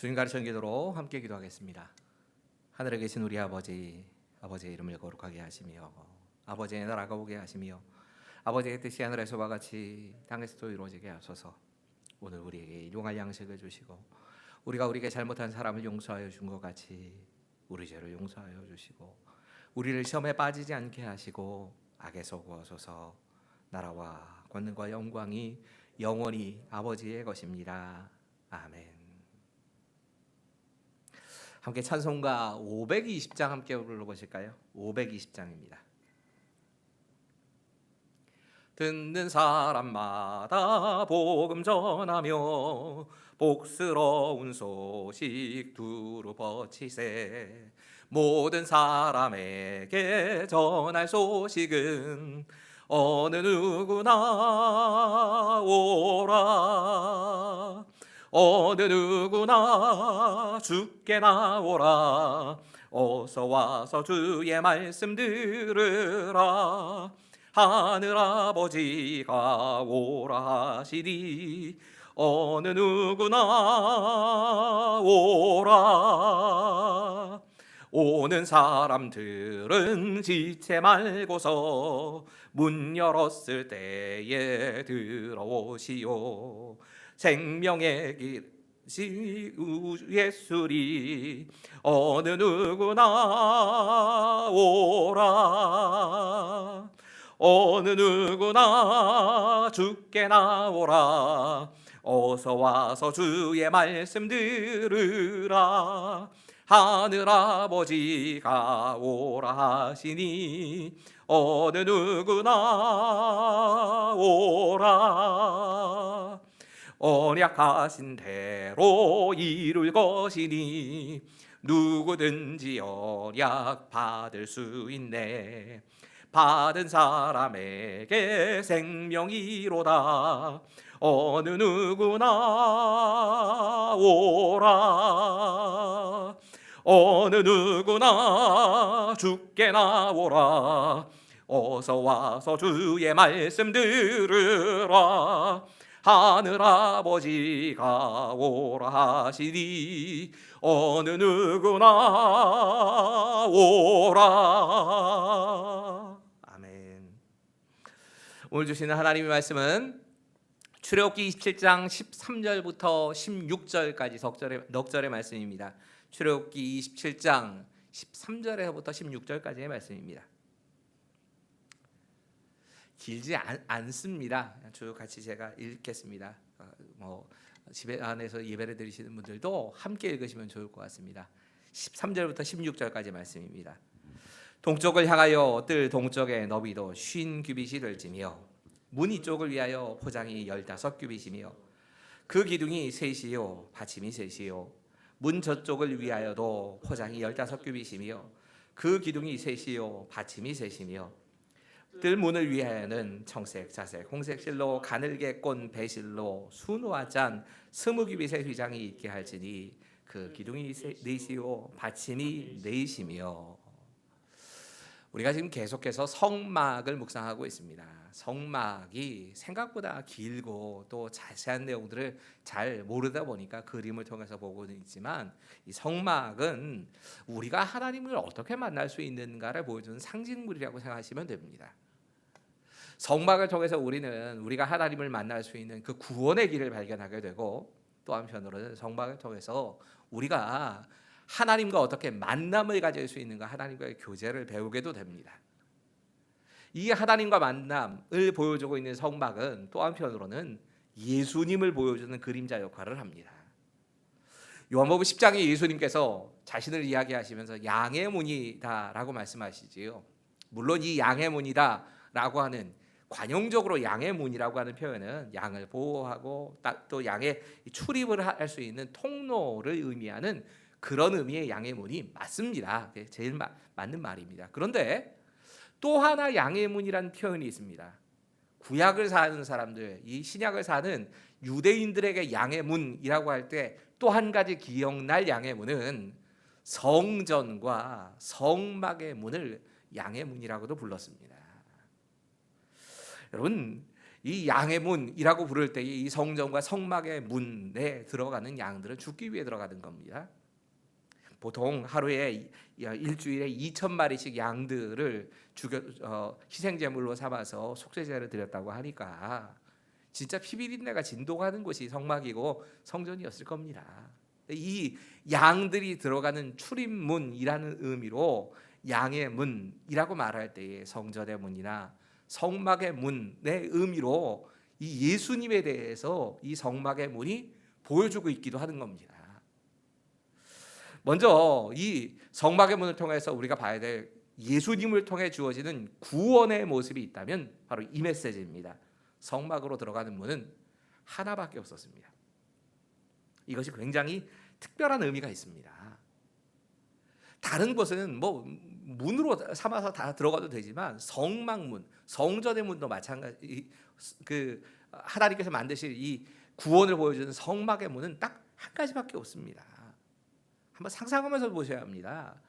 주님 가르치는 기도로 함께 기도하겠습니다. 하늘에 계신 우리 아버지, 아버지의 이름을 거룩하게 하시며 아버지의 나라가 오게 하시며 아버지의 뜻이 하늘에서와 같이 땅에서도 이루어지게 하소서. 오늘 우리에게 일용할 양식을 주시고 우리가 우리에게 잘못한 사람을 용서하여 준 것 같이 우리 죄를 용서하여 주시고 우리를 시험에 빠지지 않게 하시고 악에서 구하소서. 나라와 권능과 영광이 영원히 아버지의 것입니다. 아멘. 함께 찬송가 520장 함께 불러보실까요? 520장입니다. 듣는 사람마다 복음 전하며 복스러운 소식 두루 퍼치세. 모든 사람에게 전할 소식은 어느 누구나 오라. 어느 누구나 주께 나오라. 어서 와서 주의 말씀 들으라. 하늘 아버지가 오라 하시니 어느 누구나 오라. 오는 사람들은 지체 말고서 문 열었을 때에 들어오시오. 생명의 길이 예수리 어느 누구나 오라. 어느 누구나 주께 나오라. 어서 와서 주의 말씀 들으라. 하늘 아버지가 오라 하시니 어느 누구나 오라. 언약하신 대로 이룰 것이니 누구든지 언약 받을 수 있네. 받은 사람에게 생명이로다. 어느 누구나 오라. 어느 누구나 주께 나오라. 어서 와서 주의 말씀 들으라. 하늘 아버지가 오라 하시니 어느 누구나 오라. 아멘. 오늘 주시는 하나님의 말씀은 출애굽기 27장 13절부터 16절까지 넉절의 말씀입니다. 출애굽기 27장 13절에서부터 16절까지의 말씀입니다. 길지 않습니다. 쭉 같이 제가 읽겠습니다. 집에 안에서 예배를 드리시는 분들도 함께 읽으시면 좋을 것 같습니다. 13절부터 16절까지 말씀입니다. 동쪽을 향하여 뜰 동쪽의 너비도 50규빗이 될지며 문 이쪽을 위하여 포장이 15규빗이며 그 기둥이 셋이요 받침이 셋이요 문 저쪽을 위하여도 포장이 15규빗이며 그 기둥이 셋이요 받침이 셋이며 뜰 문을 위하여는 청색, 자색, 홍색 실로 가늘게 꼰 배실로 순우와 짠 20규빗의 휘장이 있게 할지니 그 기둥이 넷이요 받침이 넷이며. 우리가 지금 계속해서 성막을 묵상하고 있습니다. 성막이 생각보다 길고 또 자세한 내용들을 잘 모르다 보니까 그림을 통해서 보고는 있지만 이 성막은 우리가 하나님을 어떻게 만날 수 있는가를 보여주는 상징물이라고 생각하시면 됩니다. 성막을 통해서 우리가 하나님을 만날 수 있는 그 구원의 길을 발견하게 되고 또 한편으로는 성막을 통해서 우리가 하나님과 어떻게 만남을 가질 수 있는가, 하나님과의 교제를 배우게도 됩니다. 이 하나님과 만남을 보여주고 있는 성막은 또 한편으로는 예수님을 보여주는 그림자 역할을 합니다. 요한복음 10장에 예수님께서 자신을 이야기하시면서 양의 문이다라고 말씀하시지요. 물론 이 양의 문이다라고 하는 관용적으로 양의 문이라고 하는 표현은 양을 보호하고 또 양의 출입을 할 수 있는 통로를 의미하는 그런 의미의 양의 문이 맞습니다. 제일 맞는 말입니다. 그런데 또 하나 양의 문이라는 표현이 있습니다. 구약을 사는 사람들, 이 신약을 사는 유대인들에게 양의 문이라고 할 때 또 한 가지 기억날 양의 문은 성전과 성막의 문을 양의 문이라고도 불렀습니다. 여러분, 이 양의 문이라고 부를 때 이 성전과 성막의 문에 들어가는 양들은 죽기 위해 들어가는 겁니다. 보통 하루에 일주일에 2,000마리씩 양들을 희생제물로 삼아서 속죄제를 드렸다고 하니까 진짜 피비린내가 진동하는 곳이 성막이고 성전이었을 겁니다. 이 양들이 들어가는 출입문이라는 의미로 양의 문이라고 말할 때에 성전의 문이나 성막의 문의 의미로 이 예수님에 대해서 이 성막의 문이 보여주고 있기도 하는 겁니다. 먼저 이 성막의 문을 통해서 우리가 봐야 될 예수님을 통해 주어지는 구원의 모습이 있다면 바로 이 메시지입니다. 성막으로 들어가는 문은 하나밖에 없었습니다. 이것이 굉장히 특별한 의미가 있습니다. 다른 곳은 뭐 문으로 삼아서 다 들어가도 되지만 성막문, 성전의 문도 마찬가지. 하나님께서 만드실 이 구원을 보여주는 성막의 문은 딱 한 가지밖에 없습니다. 한번 상상하면서 보셔야 합니다.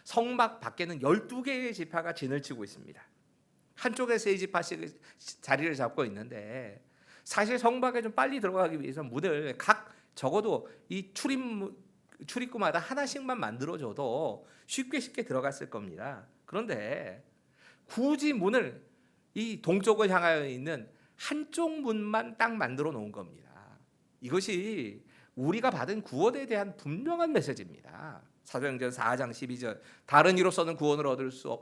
성막 밖에는 12개의 지파가 진을 치고 있습니다. 한쪽에 3지파씩 자리를 잡고 있는데 사실 성막에 좀 빨리 들어가기 위해서 문을 각 적어도 이 출입구마다 하나씩만 만들어줘도 쉽게 들어갔을 겁니다. 그런데 굳이 문을 이 동쪽을 향하여 있는 한쪽 문만 딱 만들어 놓은 겁니다. 이것이 우리가 받은 구원에 대한 분명한 메시지입니다. 사도행전 4장 12절 다른 이로서는 구원을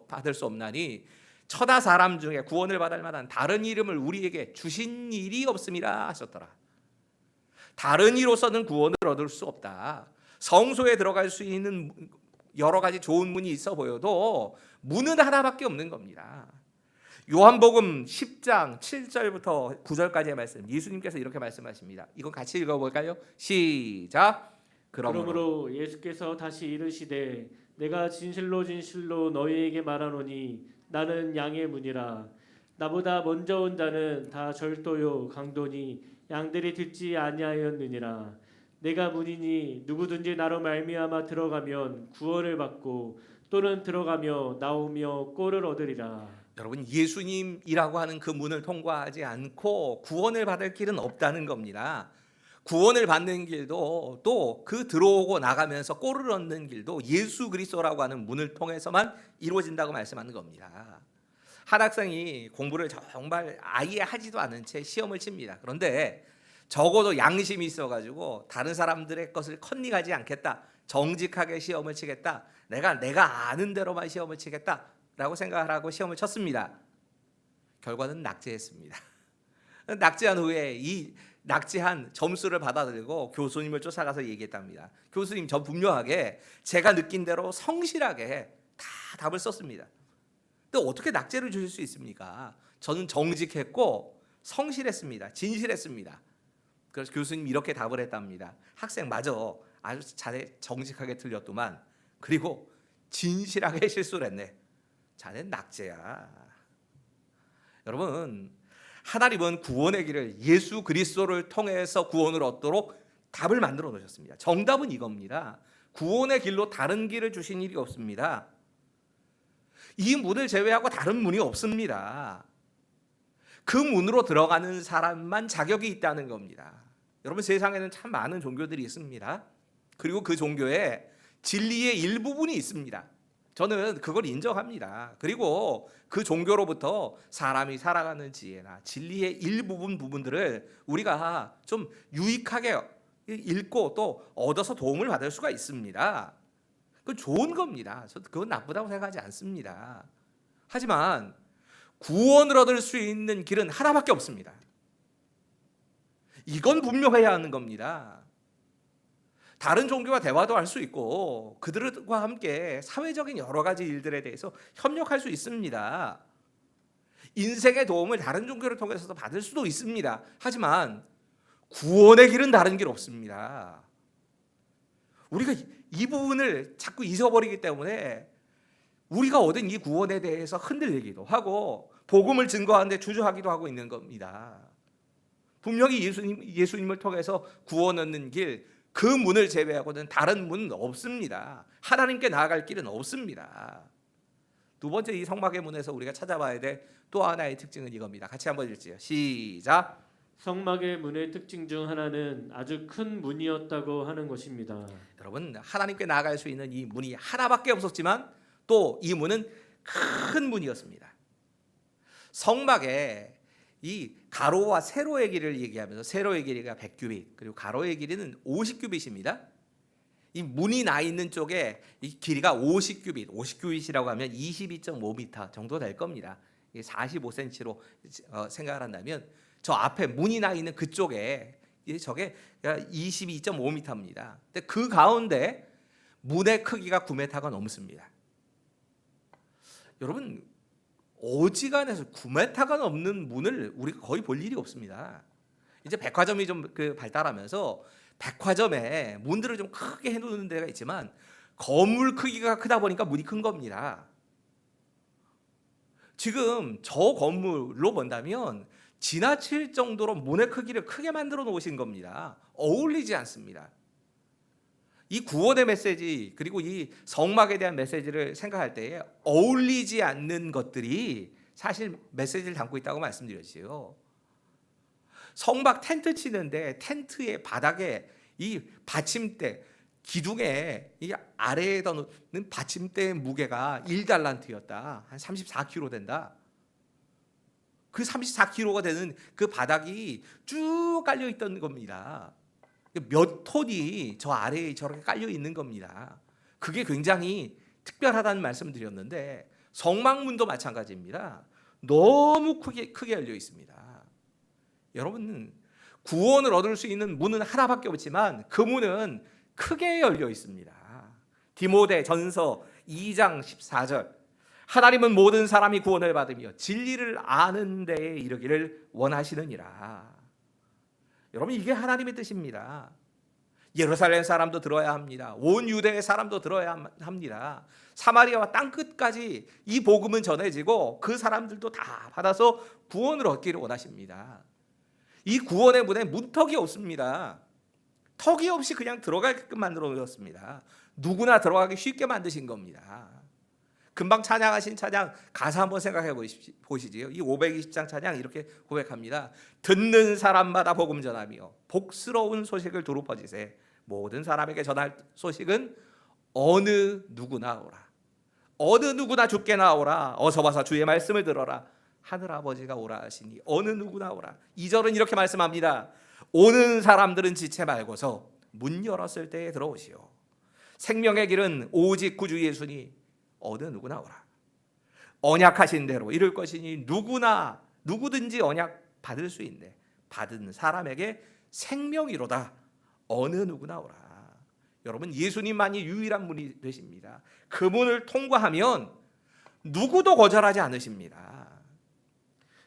받을 수 없나니 천하 사람 중에 구원을 받을 만한 다른 이름을 우리에게 주신 일이 없음이라 하셨더라. 다른 이로서는 구원을 얻을 수 없다. 성소에 들어갈 수 있는 여러 가지 좋은 문이 있어 보여도 문은 하나밖에 없는 겁니다. 요한복음 10장 7절부터 9절까지의 말씀, 예수님께서 이렇게 말씀하십니다. 이거 같이 읽어볼까요? 시작. 그러므로 예수께서 다시 이르시되 내가 진실로 너희에게 말하노니 나는 양의 문이라. 나보다 먼저 온 자는 다 절도요 강도니 양들이 듣지 아니하였느니라. 내가 문이니 누구든지 나로 말미암아 들어가면 구원을 받고 또는 들어가며 나오며 꼴을 얻으리라. 여러분, 예수님이라고 하는 그 문을 통과하지 않고 구원을 받을 길은 없다는 겁니다. 구원을 받는 길도 또 그 들어오고 나가면서 꼴을 얻는 길도 예수 그리스도라고 하는 문을 통해서만 이루어진다고 말씀하는 겁니다. 한 학생이 공부를 정말 아예 하지도 않은 채 시험을 칩니다. 그런데 적어도 양심이 있어가지고 다른 사람들의 것을 컨닝하지 않겠다, 정직하게 시험을 치겠다, 내가 아는 대로만 시험을 치겠다라고 생각을 하고 시험을 쳤습니다. 결과는 낙제했습니다. 낙제한 후에 이 낙제한 점수를 받아들이고 교수님을 쫓아가서 얘기했답니다. 교수님, 저 분명하게 제가 느낀 대로 성실하게 다 답을 썼습니다. 근데 어떻게 낙제를 주실 수 있습니까? 저는 정직했고 성실했습니다. 진실했습니다. 그래서 교수님이 이렇게 답을 했답니다. 학생 맞아, 아주 자네 정직하게 틀렸더만, 그리고 진실하게 실수를 했네. 자네는 낙제야. 여러분, 하나님은 구원의 길을 예수 그리스도를 통해서 구원을 얻도록 답을 만들어 놓으셨습니다. 정답은 이겁니다. 구원의 길로 다른 길을 주신 일이 없습니다. 이 문을 제외하고 다른 문이 없습니다. 그 문으로 들어가는 사람만 자격이 있다는 겁니다. 여러분, 세상에는 참 많은 종교들이 있습니다. 그리고 그 종교에 진리의 일부분이 있습니다. 저는 그걸 인정합니다. 그리고 그 종교로부터 사람이 살아가는 지혜나 진리의 부분들을 우리가 좀 유익하게 읽고 또 얻어서 도움을 받을 수가 있습니다. 그건 좋은 겁니다. 저도 그건 나쁘다고 생각하지 않습니다. 하지만 구원을 얻을 수 있는 길은 하나밖에 없습니다. 이건 분명해야 하는 겁니다. 다른 종교와 대화도 할 수 있고 그들과 함께 사회적인 여러 가지 일들에 대해서 협력할 수 있습니다. 인생의 도움을 다른 종교를 통해서도 받을 수도 있습니다. 하지만 구원의 길은 다른 길 없습니다. 우리가 이 부분을 자꾸 잊어버리기 때문에 우리가 얻은 이 구원에 대해서 흔들리기도 하고 복음을 증거하는데 주저하기도 하고 있는 겁니다. 분명히 예수님을 통해서 구원 얻는 길, 그 문을 제외하고는 다른 문은 없습니다. 하나님께 나아갈 길은 없습니다. 두 번째 이 성막의 문에서 우리가 찾아봐야 될 또 하나의 특징은 이겁니다. 같이 한번 읽지요. 시작. 성막의 문의 특징 중 하나는 아주 큰 문이었다고 하는 것입니다. 여러분, 하나님께 나아갈 수 있는 이 문이 하나밖에 없었지만 또 이 문은 큰 문이었습니다. 성막에 이 가로와 세로의 길이를 얘기하면서 세로의 길이가 100규빗 그리고 가로의 길이는 50규빗입니다. 이 문이 나 있는 쪽에 이 길이가 50규빗, 50규빗이라고 하면 22.5m 정도 될 겁니다. 45cm로 생각을 한다면 저 앞에 문이 나 있는 그쪽에 저게 22.5m입니다. 근데 그 가운데 문의 크기가 9m가 넘습니다. 여러분, 어지간해서 9m가 넘는 문을 우리가 거의 볼 일이 없습니다. 이제 백화점이 좀 발달하면서 백화점에 문들을 좀 크게 해놓는 데가 있지만 건물 크기가 크다 보니까 문이 큰 겁니다. 지금 저 건물로 본다면 지나칠 정도로 문의 크기를 크게 만들어 놓으신 겁니다. 어울리지 않습니다. 이 구원의 메시지 그리고 이 성막에 대한 메시지를 생각할 때에 어울리지 않는 것들이 사실 메시지를 담고 있다고 말씀드렸지요. 성막 텐트 치는데 텐트의 바닥에 이 받침대 기둥에 이 아래에다 놓는 받침대의 무게가 1달란트였다. 한 34kg 된다. 그 34kg가 되는 그 바닥이 쭉 깔려 있던 겁니다. 몇 톤이 저 아래에 저렇게 깔려 있는 겁니다. 그게 굉장히 특별하다는 말씀을 드렸는데 성막문도 마찬가지입니다. 너무 크게 열려 있습니다. 여러분, 구원을 얻을 수 있는 문은 하나밖에 없지만 그 문은 크게 열려 있습니다. 디모데 전서 2장 14절 하나님은 모든 사람이 구원을 받으며 진리를 아는 데에 이르기를 원하시느니라. 여러분, 이게 하나님의 뜻입니다. 예루살렘 사람도 들어야 합니다. 온 유대의 사람도 들어야 합니다. 사마리아와 땅끝까지 이 복음은 전해지고 그 사람들도 다 받아서 구원을 얻기를 원하십니다. 이 구원의 문에 문턱이 없습니다. 턱이 없이 그냥 들어가게끔 만들어 놓았습니다. 누구나 들어가기 쉽게 만드신 겁니다. 금방 찬양하신 찬양 가사 한번 생각해 보시지요. 이 520장 찬양 이렇게 고백합니다. 듣는 사람마다 복음 전하며 복스러운 소식을 두루 퍼지세. 모든 사람에게 전할 소식은 어느 누구나 오라. 어느 누구나 주께 나오라. 어서 와서 주의 말씀을 들어라. 하늘 아버지가 오라 하시니 어느 누구나 오라. 2절은 이렇게 말씀합니다. 오는 사람들은 지체 말고서 문 열었을 때에 들어오시오. 생명의 길은 오직 구주 예수니 어느 누구나 오라. 언약하신 대로 이룰 것이니 누구든지 언약 받을 수 있네. 받은 사람에게 생명이로다. 어느 누구나 오라. 여러분, 예수님만이 유일한 문이 되십니다. 그 문을 통과하면 누구도 거절하지 않으십니다.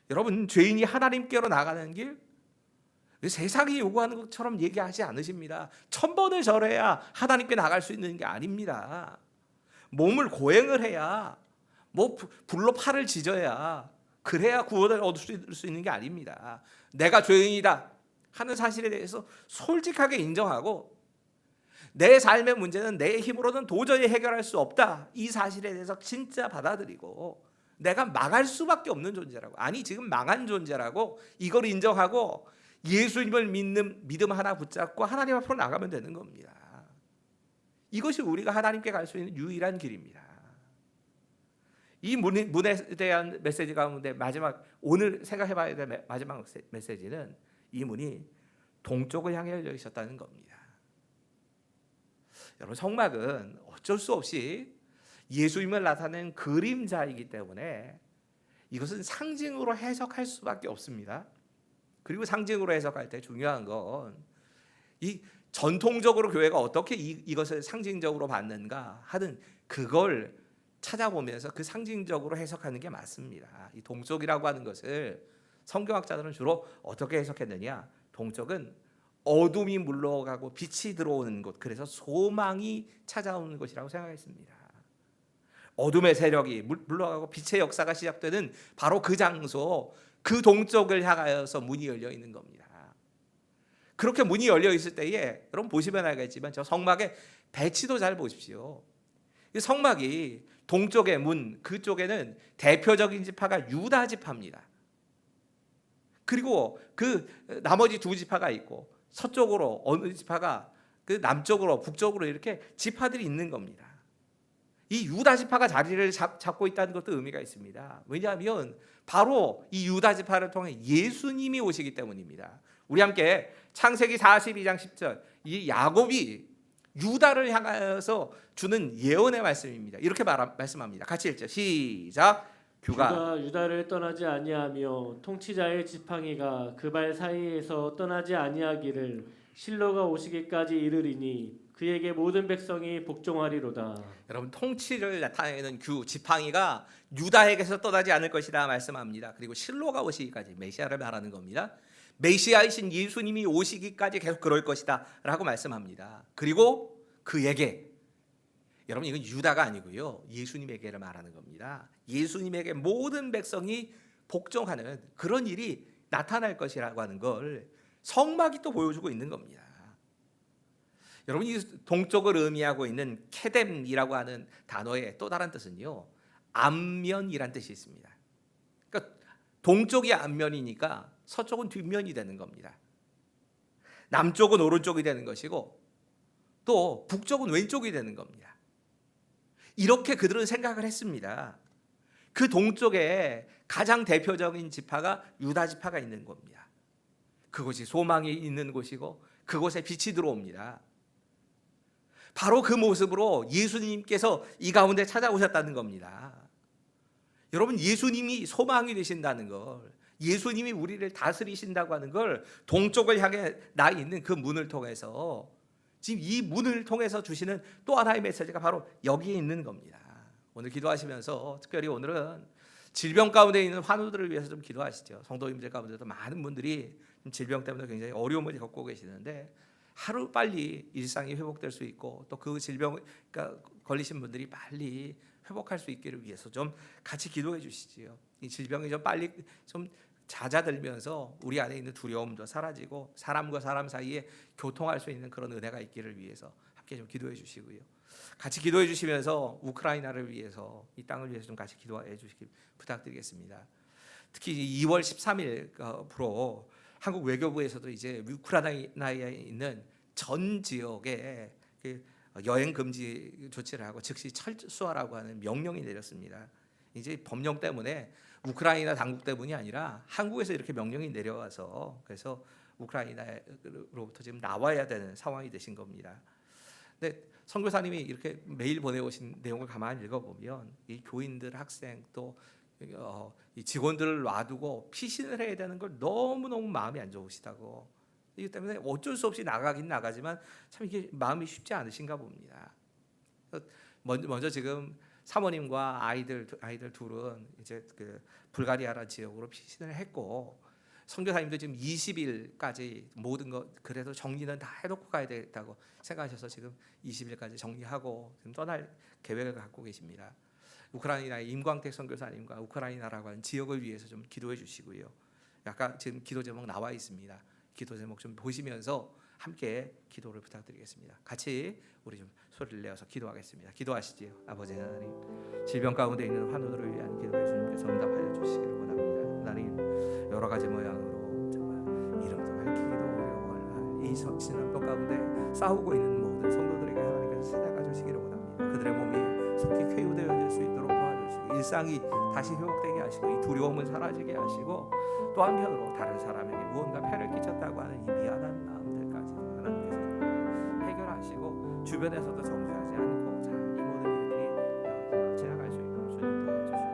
여러분, 죄인이 하나님께로 나가는 길 세상이 요구하는 것처럼 얘기하지 않으십니다. 1000번을 절해야 하나님께 나갈 수 있는 게 아닙니다. 몸을 고행을 해야 불로 팔을 지져야 그래야 구원을 얻을 수 있는 게 아닙니다. 내가 죄인이다 하는 사실에 대해서 솔직하게 인정하고 내 삶의 문제는 내 힘으로는 도저히 해결할 수 없다 이 사실에 대해서 진짜 받아들이고 내가 망할 수밖에 없는 존재라고, 아니 지금 망한 존재라고 이걸 인정하고 예수님을 믿는 믿음 하나 붙잡고 하나님 앞으로 나가면 되는 겁니다. 이것이 우리가 하나님께 갈 수 있는 유일한 길입니다. 이 문에 대한 메시지 가운데 마지막 오늘 생각해봐야 될 마지막 메시지는 이 문이 동쪽을 향해 열려 있었다는 겁니다. 여러분, 성막은 어쩔 수 없이 예수님을 나타내는 그림자이기 때문에 이것은 상징으로 해석할 수밖에 없습니다. 그리고 상징으로 해석할 때 중요한 건 이 전통적으로 교회가 어떻게 이것을 상징적으로 받는가 하는 그걸 찾아보면서 그 상징적으로 해석하는 게 맞습니다. 이 동쪽이라고 하는 것을 성경학자들은 주로 어떻게 해석했느냐? 동쪽은 어둠이 물러가고 빛이 들어오는 곳, 그래서 소망이 찾아오는 곳이라고 생각했습니다. 어둠의 세력이 물러가고 빛의 역사가 시작되는 바로 그 장소, 그 동쪽을 향하여서 문이 열려 있는 겁니다. 그렇게 문이 열려 있을 때에 여러분 보시면 알겠지만 저 성막의 배치도 잘 보십시오. 이 성막이 동쪽의 문 그쪽에는 대표적인 지파가 유다 지파입니다. 그리고 그 나머지 두 지파가 있고 서쪽으로 어느 지파가 그 남쪽으로 북쪽으로 이렇게 지파들이 있는 겁니다. 이 유다 지파가 자리를 잡고 있다는 것도 의미가 있습니다. 왜냐하면 바로 이 유다 지파를 통해 예수님이 오시기 때문입니다. 우리 함께 창세기 42장 10절 이 야곱이 유다를 향하여서 주는 예언의 말씀입니다. 이렇게 말씀합니다. 같이 읽죠. 시작. 주가 유다를 떠나지 아니하며 통치자의 지팡이가 그 발 사이에서 떠나지 아니하기를 실로가 오시기까지 이르리니 그에게 모든 백성이 복종하리로다. 여러분 통치를 나타내는 지팡이가 유다에게서 떠나지 않을 것이다 말씀합니다. 그리고 실로가 오시기까지 메시아를 말하는 겁니다. 메시아이신 예수님이 오시기까지 계속 그럴 것이다 라고 말씀합니다. 그리고 그에게 여러분 이건 유다가 아니고요 예수님에게를 말하는 겁니다. 예수님에게 모든 백성이 복종하는 그런 일이 나타날 것이라고 하는 걸 성막이 또 보여주고 있는 겁니다. 여러분 이 동쪽을 의미하고 있는 케뎀이라고 하는 단어의 또 다른 뜻은요 앞면이란 뜻이 있습니다. 그러니까 동쪽이 앞면이니까 서쪽은 뒷면이 되는 겁니다. 남쪽은 오른쪽이 되는 것이고 또 북쪽은 왼쪽이 되는 겁니다. 이렇게 그들은 생각을 했습니다. 그 동쪽에 가장 대표적인 지파가 유다 지파가 있는 겁니다. 그곳이 소망이 있는 곳이고 그곳에 빛이 들어옵니다. 바로 그 모습으로 예수님께서 이 가운데 찾아오셨다는 겁니다. 여러분 예수님이 소망이 되신다는 걸 예수님이 우리를 다스리신다고 하는 걸 동쪽을 향해 나 있는 그 문을 통해서 지금 이 문을 통해서 주시는 또 하나의 메시지가 바로 여기에 있는 겁니다. 오늘 기도하시면서 특별히 오늘은 질병 가운데 있는 환우들을 위해서 좀 기도하시죠. 성도님들 가운데도 많은 분들이 질병 때문에 굉장히 어려움을 겪고 계시는데 하루 빨리 일상이 회복될 수 있고 또 그 질병 걸리신 분들이 빨리 회복할 수 있기를 위해서 좀 같이 기도해 주시지요. 이 질병이 좀 빨리 좀 잦아들면서 우리 안에 있는 두려움도 사라지고 사람과 사람 사이에 교통할 수 있는 그런 은혜가 있기를 위해서 함께 좀 기도해 주시고요. 같이 기도해 주시면서 우크라이나를 위해서 이 땅을 위해서 좀 같이 기도해 주시길 부탁드리겠습니다. 특히 2월 13일부로 한국 외교부에서도 이제 우크라이나에 있는 전 지역에 여행 금지 조치를 하고 즉시 철수하라고 하는 명령이 내렸습니다. 이제 법령 때문에 우크라이나 당국 때문이 아니라 한국에서 이렇게 명령이 내려와서 그래서 우크라이나로부터 지금 나와야 되는 상황이 되신 겁니다. 근데 선교사님이 이렇게 메일 보내오신 내용을 가만히 읽어보면 이 교인들, 학생 또 이 직원들을 놔두고 피신을 해야 되는 걸 너무너무 마음이 안 좋으시다고. 이기 때문에 어쩔 수 없이 나가긴 나가지만 참 이게 마음이 쉽지 않으신가 봅니다. 먼저 지금 사모님과 아이들 둘은 이제 그 불가리아라 지역으로 피신을 했고 선교사님도 지금 20일까지 모든 것 그래도 정리는 다 해놓고 가야 되겠다고 생각하셔서 지금 20일까지 정리하고 지금 떠날 계획을 갖고 계십니다. 우크라이나의 임광택 선교사님과 우크라이나라고 하는 지역을 위해서 좀 기도해 주시고요. 아까 지금 기도 제목 나와 있습니다. 기도 제목 좀 보시면서 함께 기도를 부탁드리겠습니다. 같이 우리 좀 소리를 내어서 기도하겠습니다. 기도하시지요. 아버지 하나님, 질병 가운데 있는 환우들을 위한 기도에 주님께서 응답하여 주시기를 원합니다. 하나님, 여러 가지 모양으로 정말 이름도 밝히기도 어려워할 이 진압법 가운데 싸우고 있는 모든 성도들에게 하나님께서 찾아가 주시기를 원합니다. 그들의 몸이 속히 쾌유되어질 수 있도록 도와주시고 일상이 다시 회복되게 하시고 이 두려움을 사라지게 하시고 또 한편으로 다른 사람에게 무언가 폐를 끼쳤다고 하는 이 미안한 마음들까지 하나님께서 해결하시고 주변에서도 정죄하지 않고 잘 이 모든 일들이 지나갈 수 있도록 주님 도와주시옵소서.